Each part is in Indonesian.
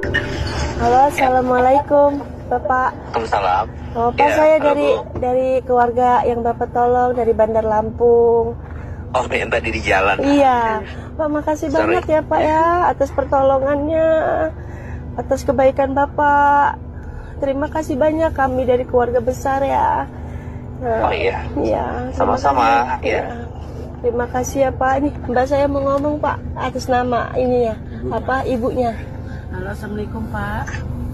Halo, assalamualaikum, Bapak. Waalaikumsalam. Oh, Pak, Ya, saya halo, Bu. dari keluarga yang Bapak tolong dari Bandar Lampung. Oh, yang tadi di jalan. Iya, Pak, makasih banget ya, Pak ya, atas pertolongannya, atas kebaikan Bapak. Terima kasih banyak, kami dari keluarga besar ya. Nah, Oh iya. iya, Sama-sama, ya. Terima kasih ya, Pak. Ini Mbak saya mau ngomong, Pak, atas nama ini ya, apa ibunya. Halo, assalamualaikum Pak.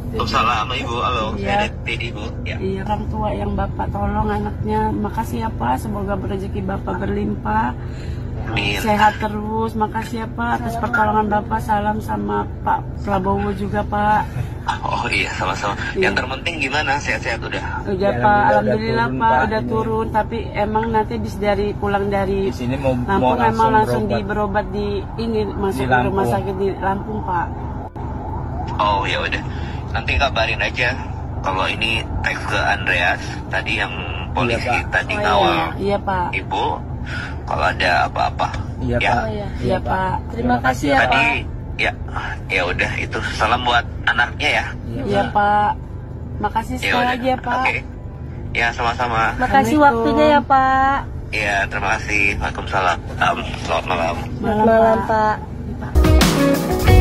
Waalaikumsalam, Ibu. Halo, Iya. saya Dedi, Bu. Ya. Iya, orang tua yang Bapak tolong anaknya. Makasih ya Pak, semoga rezeki Bapak berlimpah. Amin. Sehat terus, makasih ya Pak atas pertolongan Bapak. Salam sama Pak Prabowo juga Pak. Oh iya, sama-sama. Iya. Yang terpenting gimana? Sehat-sehat udah? Udah Pak, alhamdulillah Pak, udah turun. Tapi emang nanti pulang dari Di sini mau Lampung emang langsung berobat. berobat di ini masuk Di ke rumah Lampung. sakit di Lampung Pak. Oh ya udah. Nanti kabarin aja. Kalau ini teks ke Andreas tadi yang polisi Iya, Pak. tadi Oh, ngawal iya Pak. Ibu. Kalau ada apa-apa. Iya, Ya. Pak. Oh iya, Iya, iya Pak. Terima kasih ya Tadi Pak. ya udah itu salam buat anaknya ya. Iya Pak. Makasih Ya sekali udah. lagi ya Pak. Oke. Ya sama-sama. Makasih Assalamualaikum. waktunya ya, Pak. Ya terima kasih. Waalaikumsalam. Selamat malam. Selamat malam, Pak. Pak.